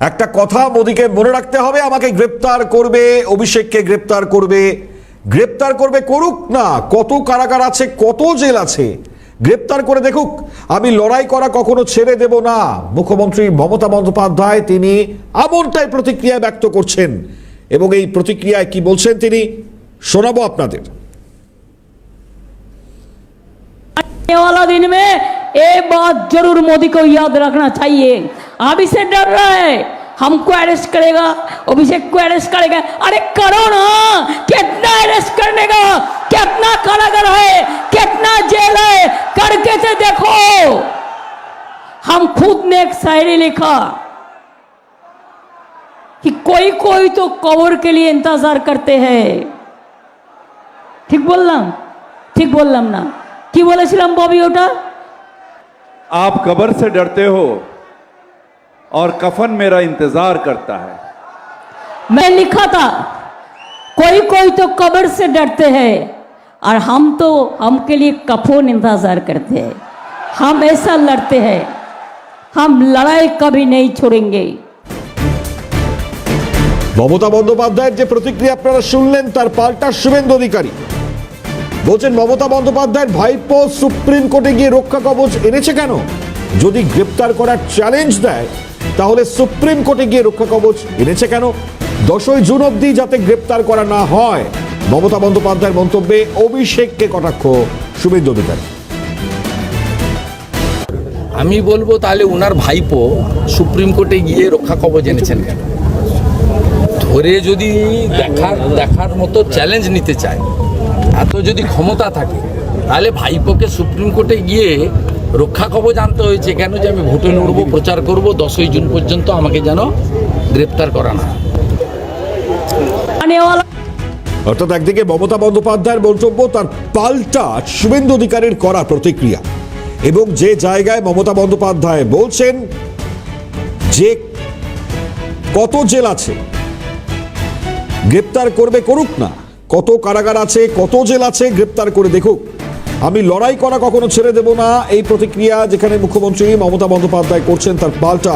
একটা কথা মোদীকে মনে রাখতে হবে, আমাকে গ্রেপ্তার করবে, অভিষেককে গ্রেপ্তার করবে, গ্রেপ্তার করবে, করুক না, কত কারাগার আছে, কত জেল আছে, গ্রেপ্তার করে দেখুক, আমি লড়াই করা কখনো ছেড়ে দেব না। মুখ্যমন্ত্রী মমতা বন্দ্যোপাধ্যায় তিনি এমনটাই প্রতিক্রিয়া ব্যক্ত করছেন এবং এই প্রতিক্রিয়ায় কি বলছেন তিনি শোনাবো আপনাদের। आने वाला दिन में ये बात जरूर मोदी को याद रखना चाहिए। अभी से डर रहा है हमको अरेस्ट करेगा, अभिषेक को अरेस्ट करेगा। अरे करो ना, कितना अरेस्ट करने का, कितना कारागार है, कितना जेल है, करके से देखो। हम खुद ने एक शायरी लिखा कि कोई कोई तो कब्र के लिए इंतजार करते हैं। ठीक बोललाम ना? কি বলেছিলাম ববি ওটা? आप कब्र से डरते हो और कफन मेरा इंतजार करता है। मैं लिखा था कोई कोई तो कब्र से डरते हैं और हम तो हमके लिए कफन इंतजार करते हैं। हम ऐसा लड़ते हैं, हम लड़ाई कभी नहीं छोड़ेंगे। মমতা বন্দ্যোপাধ্যায়ের যে প্রতিক্রিয়া আপনারা শুনলেন তার পাল্টা শুভেন্দু অধিকারী বলছেন মমতা বন্দ্যোপাধ্যায়ের ভাইপো সুপ্রিম কোর্টে গিয়ে রক্ষা কবচ এনেছে কেন? যদি গ্রেপ্তার করার চ্যালেঞ্জ দেয় তাহলে সুপ্রিম কোর্টে গিয়ে রক্ষা কবচ এনেছে কেন? 10ই জুন অবধি যাতে গ্রেপ্তার করা না হয়, মমতা বন্দ্যোপাধ্যায়ের মন্তব্যে অভিষেককে কটাক্ষ শুভেন্দু অধিকারী। আমি বলবো তাহলে ওনার ভাইপো সুপ্রিম কোর্টে গিয়ে রক্ষা কবচ এনেছেন কেন? ধরে যদি দেখার মতো চ্যালেঞ্জ নিতে চায়, এত যদি ক্ষমতা থাকে, তাহলে ভাইপোকে সুপ্রিম কোর্টে গিয়ে রক্ষা কবচ আনতে হয়েছে কেন? যে আমি ভোটে লড়বো, প্রচার করব, 10ই জুন পর্যন্ত আমাকে যেন গ্রেপ্তার করা না। অর্থাৎ একদিকে মমতা বন্দ্যোপাধ্যায়ের মন্তব্য, তার পাল্টা শুভেন্দু অধিকারীর করা প্রতিক্রিয়া, এবং যে জায়গায় মমতা বন্দ্যোপাধ্যায় বলছেন যে কত জেল আছে, গ্রেপ্তার করবে, করুক না, কত কারাগার আছে, কত জেল আছে, গ্রেপ্তার করে দেখুক, আমি লড়াই করা কখনো ছেড়ে দেব না। এই প্রতিক্রিয়া যেখানে মুখ্যমন্ত্রী মমতা বন্দ্যোপাধ্যায় করছেন, তার পাল্টা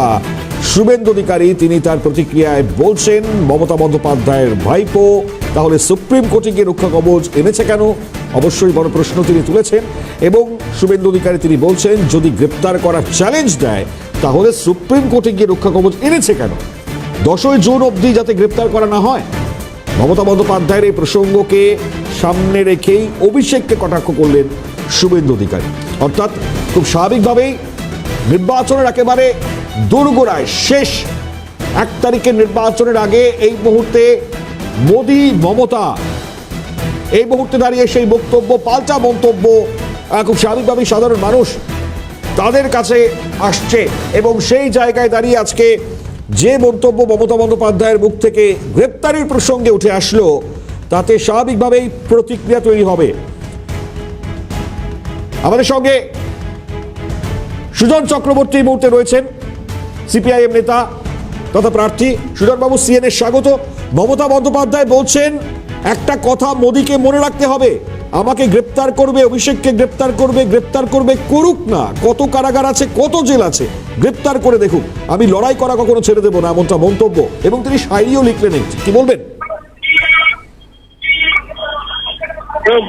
শুভেন্দু অধিকারী তিনি তার প্রতিক্রিয়ায় বলছেন মমতা বন্দ্যোপাধ্যায়ের ভাইপো তাহলে সুপ্রিম কোর্টে গিয়ে রক্ষা কবচ এনেছে কেন? অবশ্যই বড় প্রশ্ন তিনি তুলেছেন এবং শুভেন্দু অধিকারী তিনি বলছেন যদি গ্রেপ্তার করার চ্যালেঞ্জ দেয় তাহলে সুপ্রিম কোর্টে গিয়ে রক্ষা কবচ এনেছে কেন? 10ই জুন অবধি যাতে গ্রেপ্তার করা না হয়। মমতা বন্দ্যোপাধ্যায়ের এই প্রসঙ্গকে সামনে রেখেই অভিষেককে কটাক্ষ করলেন শুভেন্দু অধিকারী। অর্থাৎ খুব স্বাভাবিকভাবেই নির্বাচনের একেবারে দোরগোড়ায়, শেষ 1 তারিখের নির্বাচনের আগে এই মুহূর্তে মোদি মমতা এই মুহূর্তে দাঁড়িয়ে সেই বক্তব্য, পাল্টা মন্তব্য খুব স্বাভাবিকভাবেই সাধারণ মানুষ তাদের কাছে আসছে এবং সেই জায়গায় দাঁড়িয়ে আজকে যে মন্তব্য মমতা বন্দ্যোপাধ্যায়ের মুখ থেকে গ্রেপ্তারির প্রসঙ্গে উঠে আসলো, তাতে স্বাভাবিকভাবেই প্রতিক্রিয়া তৈরি হবে। আমাদের সঙ্গে সুজন চক্রবর্তী এই মুহূর্তে রয়েছেন, সিপিআইএম নেতা তথা প্রার্থী। সুজনবাবু, সিএনএ স্বাগত। মমতা বন্দ্যোপাধ্যায় বলছেন একটা কথা মোদীকে মনে রাখতে হবে, আমাকে গ্রেপ্তার করবে, অভিষেককে গ্রেপ্তার করবে, গ্রেপ্তার করবে, করুক না, কত কারাগার আছে, কত জেল আছে, গ্রেপ্তার করে দেখুক, আমি লড়াই করা কখনো ছেড়ে দেবো না, এমনটা মন্তব্য। এবং তিনি শায়রিও লিখলেন, কি বলবেন?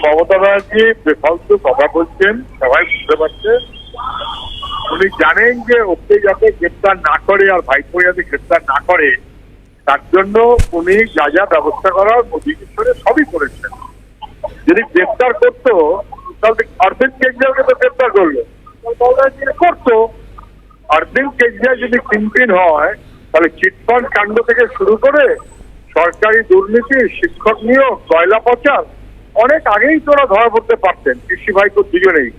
মমতা ব্যানার্জি বেফালতু কথা বলছেন, সবাই বুঝতে পারছে। উনি জানেন যে ওকে যাতে গ্রেপ্তার না করে আর ভাইপো যাতে গ্রেপ্তার না করে, তার জন্য উনি যা যা ব্যবস্থা করার মোদী কিশোরে সবই করেছেন। যদি গ্রেপ্তার করতো তাহলে অরবিন্দ কেজরিওয়ালকে তো গ্রেপ্তার করলো, করতো। অরবিন্দ কেজরিওয়াল যদি কিংপিন হয় তাহলে চিটফান্ড কাণ্ড থেকে শুরু করে সরকারি দুর্নীতি, শিক্ষক নিয়োগ, কয়লা পাচার অনেক আগেই তোরা ধরা পড়তে পারতেন, কৃষি ভাইপো দুজনেই।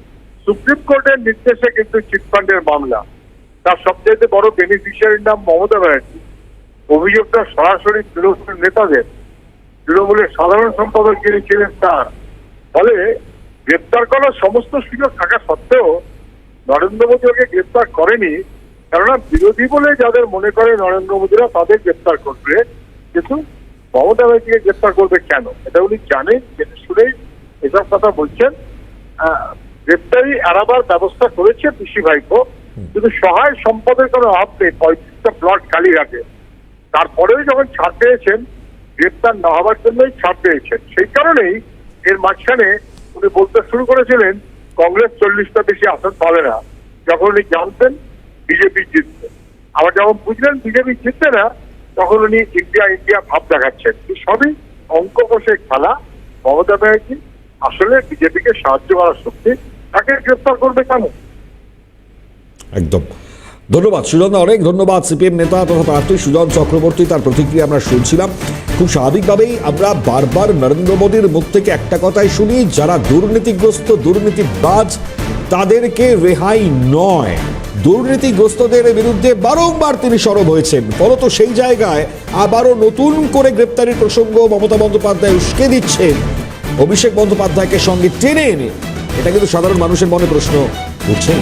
সুপ্রিম কোর্টের নির্দেশে কিন্তু চিটফান্ডের মামলা, তার সবচেয়ে বড় বেনিফিশিয়ারির নাম মমতা ব্যানার্জি। অভিযোগটা সরাসরি তৃণমূল নেতাদের, তৃণমূলের সাধারণ সম্পাদক যিনি ছিলেন তার। ফলে গ্রেপ্তার করার সমস্ত সুযোগ থাকা সত্ত্বেও নরেন্দ্র মোদী ওকে গ্রেপ্তার করেনি, কেননা বিরোধী বলে যাদের মনে করে নরেন্দ্র মোদীরা তাদের গ্রেপ্তার করবে, কিন্তু মমতা ব্যানার্জিকে গ্রেপ্তার করবে কেন? এটা উনি জানেন, জেনে শুনেই এসব কথা বলছেন। গ্রেপ্তারি এড়াবার ব্যবস্থা করেছে পিসি ভাইপো, কিন্তু সহায় সম্পদের কোনো অভাব নেই। 35 একটা প্লট খালি রাখে। তারপরেও যখন ছাড় পেয়েছেন, গ্রেপ্তার না হওয়ার জন্যই ছাড় পেয়েছেন। সেই কারণেই এর মাঝখানে উনি বলতে শুরু করেছিলেন কংগ্রেস 40টা বেশি আসন পাবে না, যখন উনি জানতেন বিজেপি জিতবে। আবার যখন বুঝলেন বিজেপি জিতবে না, তখন উনি ইন্ডিয়া ইন্ডিয়া ভাব দেখাচ্ছেন। সবই অঙ্ক কষে খেলা। মমতা ব্যানার্জি আসলে বিজেপিকে সাহায্য করার শক্তি, তাকে গ্রেপ্তার করবে কেন? একদম। ধন্যবাদ সুজন, অনেক ধন্যবাদ। সিপিএম নেতা তথা প্রার্থী সুজন চক্রবর্তী, তার প্রতিক্রিয়া আমরা শুনছিলাম। খুব স্বাভাবিকভাবেই আমরা বারবার নরেন্দ্র মোদীর মুখ থেকে একটা কথাই শুনি, যারা দুর্নীতিগ্রস্ত দুর্নীতিবাজ তাদেরকে রেহাই নয়। দুর্নীতিগ্রস্তদের বিরুদ্ধে বারংবার তিনি সরব হয়েছেন, ফলত সেই জায়গায় আবারও নতুন করে গ্রেপ্তারের প্রসঙ্গ মমতা বন্দ্যোপাধ্যায় উস্কে দিচ্ছেন অভিষেক বন্দ্যোপাধ্যায়কে সঙ্গে টেনে এনে। এটা কিন্তু সাধারণ মানুষের মনে প্রশ্ন উঠছে।